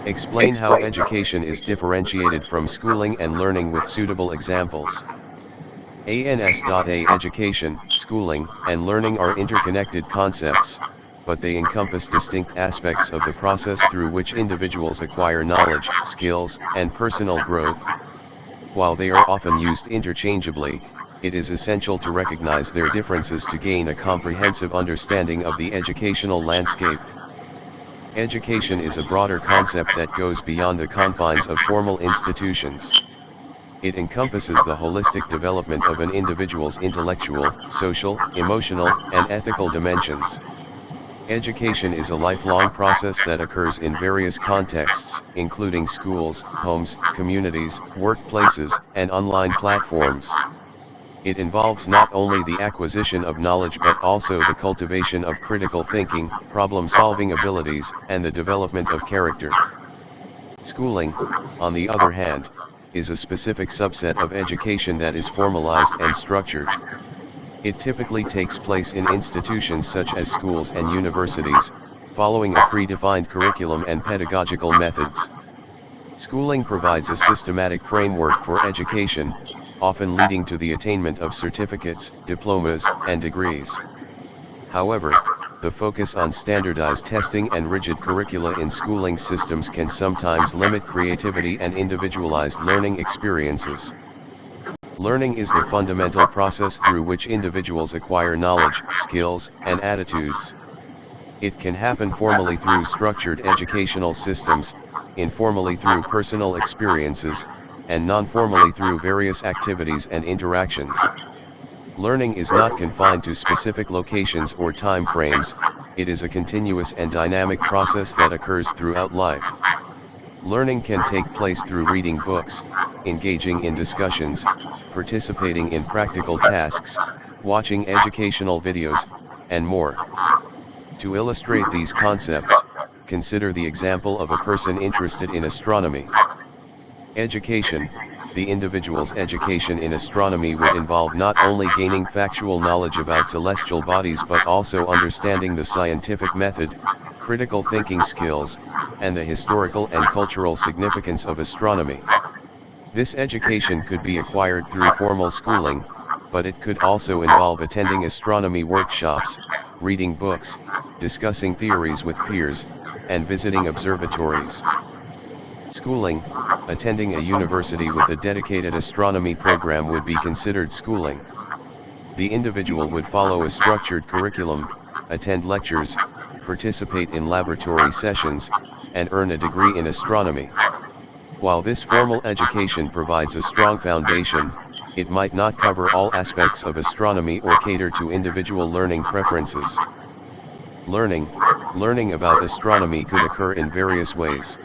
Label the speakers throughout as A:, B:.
A: Explain how education is differentiated from schooling and learning with suitable examples. Education, schooling, and learning are interconnected concepts, but they encompass distinct aspects of the process through which individuals acquire knowledge, skills, and personal growth. While they are often used interchangeably, it is essential to recognize their differences to gain a comprehensive understanding of the educational landscape. Education is a broader concept that goes beyond the confines of formal institutions. It encompasses the holistic development of an individual's intellectual, social, emotional, and ethical dimensions. Education is a lifelong process that occurs in various contexts, including schools, homes, communities, workplaces, and online platforms. It involves not only the acquisition of knowledge but also the cultivation of critical thinking, problem-solving abilities, and the development of character. Schooling, on the other hand, is a specific subset of education that is formalized and structured. It typically takes place in institutions such as schools and universities, following a predefined curriculum and pedagogical methods. Schooling provides a systematic framework for education, often leading to the attainment of certificates, diplomas, and degrees. However, the focus on standardized testing and rigid curricula in schooling systems can sometimes limit creativity and individualized learning experiences. Learning is the fundamental process through which individuals acquire knowledge, skills, and attitudes. It can happen formally through structured educational systems, informally through personal experiences, and non-formally through various activities and interactions. Learning is not confined to specific locations or time frames, it is a continuous and dynamic process that occurs throughout life. Learning can take place through reading books, engaging in discussions, participating in practical tasks, watching educational videos, and more. To illustrate these concepts, consider the example of a person interested in astronomy. Education. The individual's education in astronomy would involve not only gaining factual knowledge about celestial bodies but also understanding the scientific method, critical thinking skills, and the historical and cultural significance of astronomy. This education could be acquired through formal schooling, but it could also involve attending astronomy workshops, reading books, discussing theories with peers, and visiting observatories. Schooling. Attending a university with a dedicated astronomy program would be considered schooling. The individual would follow a structured curriculum, attend lectures, participate in laboratory sessions, and earn a degree in astronomy. While this formal education provides a strong foundation, it might not cover all aspects of astronomy or cater to individual learning preferences. Learning about astronomy could occur in various ways.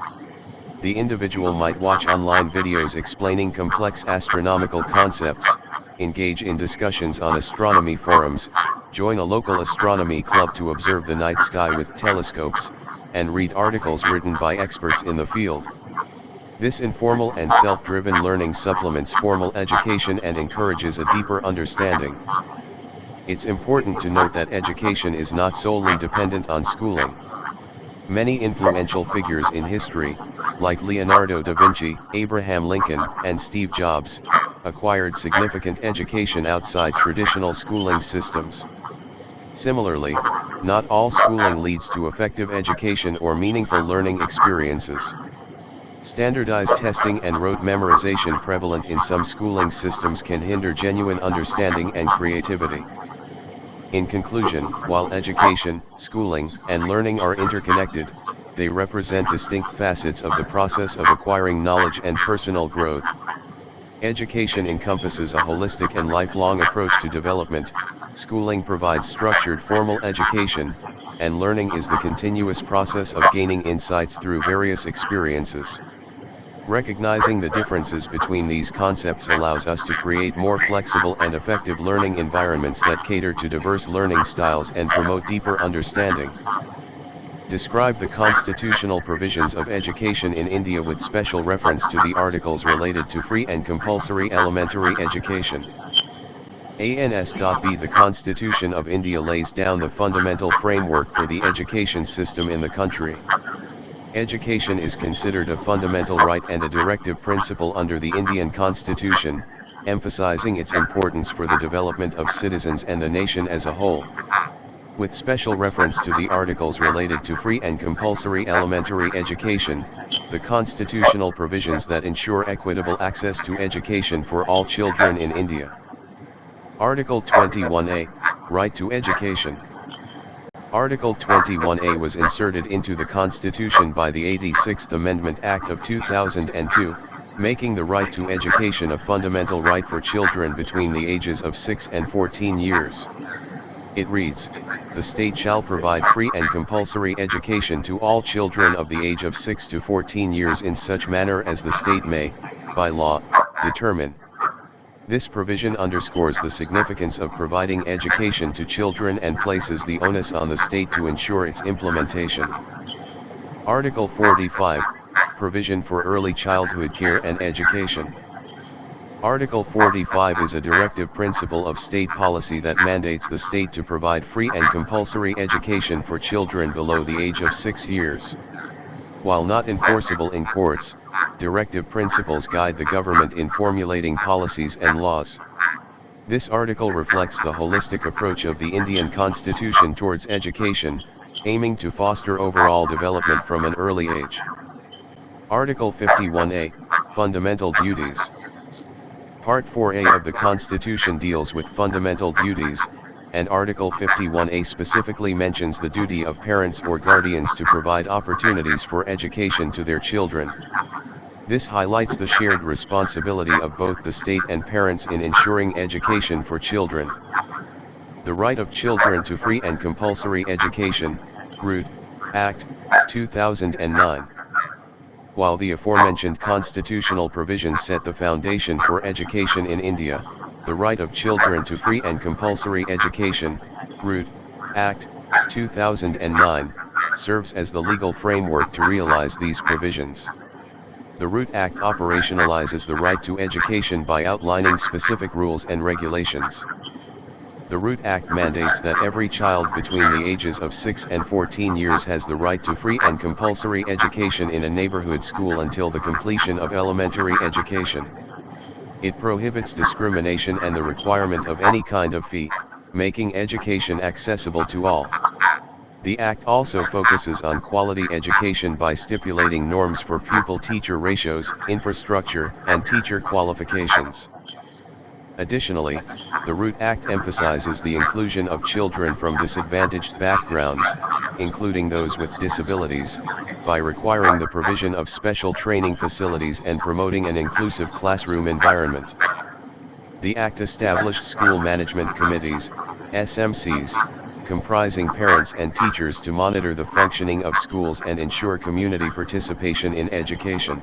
A: The individual might watch online videos explaining complex astronomical concepts, engage in discussions on astronomy forums, join a local astronomy club to observe the night sky with telescopes, and read articles written by experts in the field. This informal and self-driven learning supplements formal education and encourages a deeper understanding. It's important to note that education is not solely dependent on schooling. Many influential figures in history, like Leonardo da Vinci, Abraham Lincoln, and Steve Jobs, acquired significant education outside traditional schooling systems. Similarly, not all schooling leads to effective education or meaningful learning experiences. Standardized testing and rote memorization prevalent in some schooling systems can hinder genuine understanding and creativity. In conclusion, while education, schooling, and learning are interconnected, they represent distinct facets of the process of acquiring knowledge and personal growth. Education encompasses a holistic and lifelong approach to development, schooling provides structured formal education, and learning is the continuous process of gaining insights through various experiences. Recognizing the differences between these concepts allows us to create more flexible and effective learning environments that cater to diverse learning styles and promote deeper understanding. Describe the constitutional provisions of education in India with special reference to the articles related to free and compulsory elementary education. The Constitution of India lays down the fundamental framework for the education system in the country. Education is considered a fundamental right and a directive principle under the Indian Constitution, emphasizing its importance for the development of citizens and the nation as a whole. With special reference to the articles related to free and compulsory elementary education, the constitutional provisions that ensure equitable access to education for all children in India. Article 21A, Right to Education. Article 21A was inserted into the Constitution by the 86th Amendment Act of 2002, making the right to education a fundamental right for children between the ages of 6 and 14 years. It reads, "The state shall provide free and compulsory education to all children of the age of 6 to 14 years in such manner as the state may, by law, determine." This provision underscores the significance of providing education to children and places the onus on the state to ensure its implementation. Article 45, Provision for Early Childhood Care and Education. Article 45 is a directive principle of state policy that mandates the state to provide free and compulsory education for children below the age of 6 years. While not enforceable in courts, directive principles guide the government in formulating policies and laws. This article reflects the holistic approach of the Indian Constitution towards education, aiming to foster overall development from an early age. Article 51A, Fundamental Duties. Part 4A of the Constitution deals with fundamental duties, and Article 51A specifically mentions the duty of parents or guardians to provide opportunities for education to their children. This highlights the shared responsibility of both the state and parents in ensuring education for children. The Right of Children to Free and Compulsory Education, ROOT, Act, 2009. While the aforementioned constitutional provisions set the foundation for education in India, the Right of Children to Free and Compulsory Education, ROOT, Act, 2009, serves as the legal framework to realize these provisions. The ROOT Act operationalizes the right to education by outlining specific rules and regulations. The ROOT Act mandates that every child between the ages of 6 and 14 years has the right to free and compulsory education in a neighborhood school until the completion of elementary education. It prohibits discrimination and the requirement of any kind of fee, making education accessible to all. The Act also focuses on quality education by stipulating norms for pupil-teacher ratios, infrastructure, and teacher qualifications. Additionally, the ROOT Act emphasizes the inclusion of children from disadvantaged backgrounds, including those with disabilities, by requiring the provision of special training facilities and promoting an inclusive classroom environment. The Act established school management committees, SMCs, comprising parents and teachers to monitor the functioning of schools and ensure community participation in education.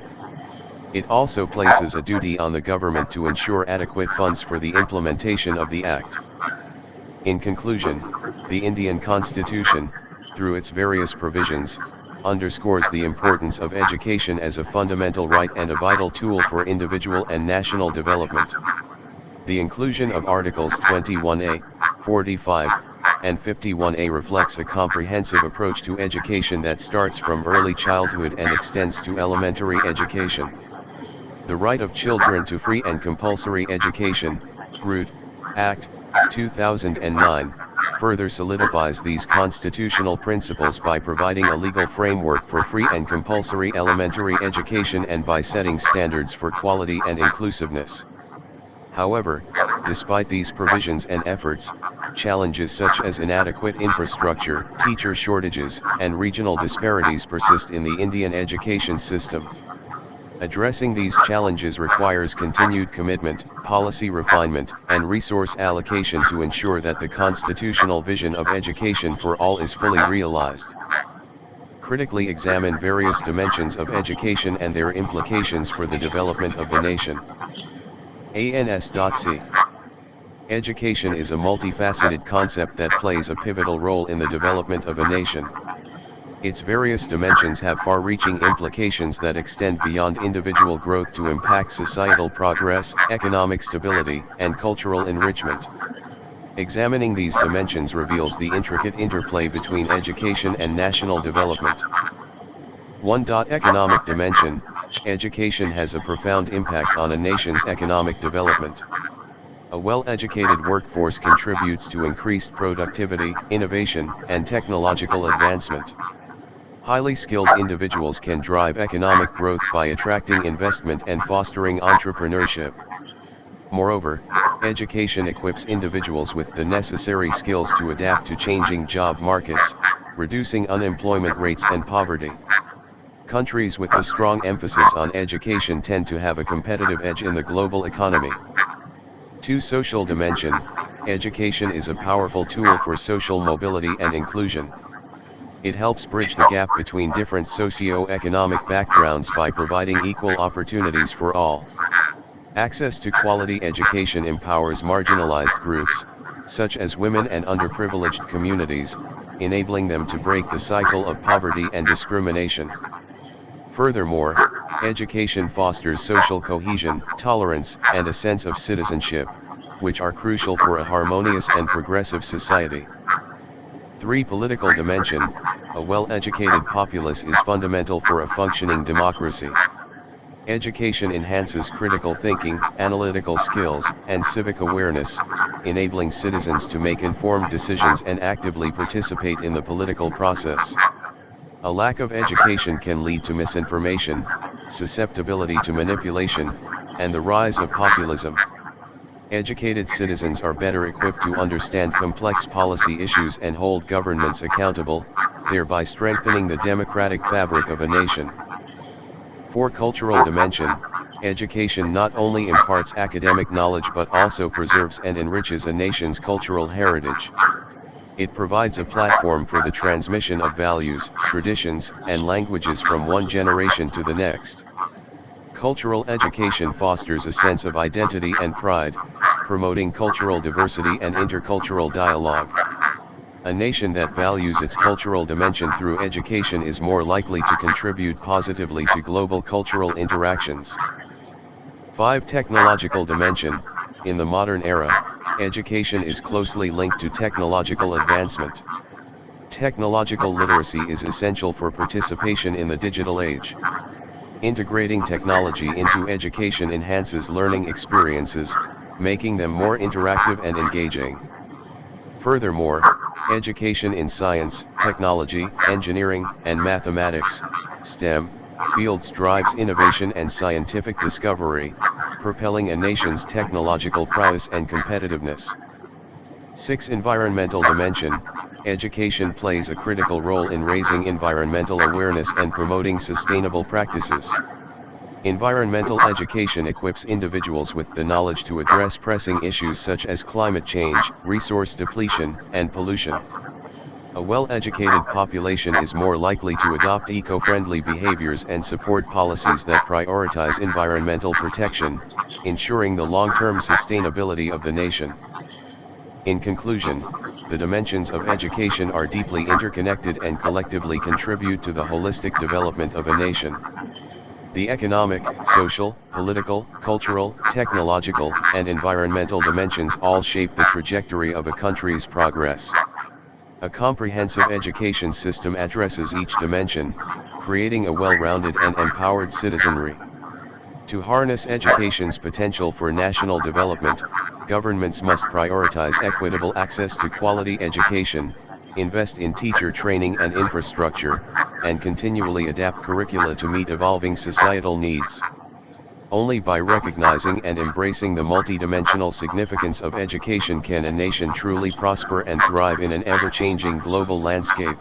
A: It also places a duty on the government to ensure adequate funds for the implementation of the Act. In conclusion, the Indian Constitution, through its various provisions, underscores the importance of education as a fundamental right and a vital tool for individual and national development. The inclusion of Articles 21A, 45, and 51A reflects a comprehensive approach to education that starts from early childhood and extends to elementary education. The Right of Children to Free and Compulsory Education, ROOT, Act, 2009, further solidifies these constitutional principles by providing a legal framework for free and compulsory elementary education and by setting standards for quality and inclusiveness. However, despite these provisions and efforts, challenges such as inadequate infrastructure, teacher shortages, and regional disparities persist in the Indian education system. Addressing these challenges requires continued commitment, policy refinement, and resource allocation to ensure that the constitutional vision of education for all is fully realized. Critically examine various dimensions of education and their implications for the development of the nation. ANS.C. Education is a multifaceted concept that plays a pivotal role in the development of a nation. Its various dimensions have far-reaching implications that extend beyond individual growth to impact societal progress, economic stability, and cultural enrichment. Examining these dimensions reveals the intricate interplay between education and national development. 1. Economic dimension. Education has a profound impact on a nation's economic development. A well-educated workforce contributes to increased productivity, innovation, and technological advancement. Highly skilled individuals can drive economic growth by attracting investment and fostering entrepreneurship. Moreover, education equips individuals with the necessary skills to adapt to changing job markets, reducing unemployment rates and poverty. Countries with a strong emphasis on education tend to have a competitive edge in the global economy. 2. Social dimension. Education is a powerful tool for social mobility and inclusion. It helps bridge the gap between different socio-economic backgrounds by providing equal opportunities for all. Access to quality education empowers marginalized groups, such as women and underprivileged communities, enabling them to break the cycle of poverty and discrimination. Furthermore, education fosters social cohesion, tolerance, and a sense of citizenship, which are crucial for a harmonious and progressive society. 3. Political dimension. A well-educated populace is fundamental for a functioning democracy. Education enhances critical thinking, analytical skills, and civic awareness, enabling citizens to make informed decisions and actively participate in the political process. A lack of education can lead to misinformation, susceptibility to manipulation, and the rise of populism. Educated citizens are better equipped to understand complex policy issues and hold governments accountable, thereby strengthening the democratic fabric of a nation. 4. Cultural dimension. Education not only imparts academic knowledge but also preserves and enriches a nation's cultural heritage. It provides a platform for the transmission of values, traditions, and languages from one generation to the next. Cultural education fosters a sense of identity and pride, promoting cultural diversity and intercultural dialogue. A nation that values its cultural dimension through education is more likely to contribute positively to global cultural interactions. 5. Technological dimension. In the modern era, education is closely linked to technological advancement. Technological literacy is essential for participation in the digital age. Integrating technology into education enhances learning experiences, making them more interactive and engaging. Furthermore, education in science, technology, engineering, and mathematics, STEM, fields drives innovation and scientific discovery, propelling a nation's technological prowess and competitiveness. 6. Environmental dimension. Education plays a critical role in raising environmental awareness and promoting sustainable practices. Environmental education equips individuals with the knowledge to address pressing issues such as climate change, resource depletion, and pollution. A well-educated population is more likely to adopt eco-friendly behaviors and support policies that prioritize environmental protection, ensuring the long-term sustainability of the nation. In conclusion, the dimensions of education are deeply interconnected and collectively contribute to the holistic development of a nation. The economic, social, political, cultural, technological, and environmental dimensions all shape the trajectory of a country's progress. A comprehensive education system addresses each dimension, creating a well-rounded and empowered citizenry. To harness education's potential for national development, governments must prioritize equitable access to quality education, invest in teacher training and infrastructure, and continually adapt curricula to meet evolving societal needs. Only by recognizing and embracing the multidimensional significance of education can a nation truly prosper and thrive in an ever-changing global landscape.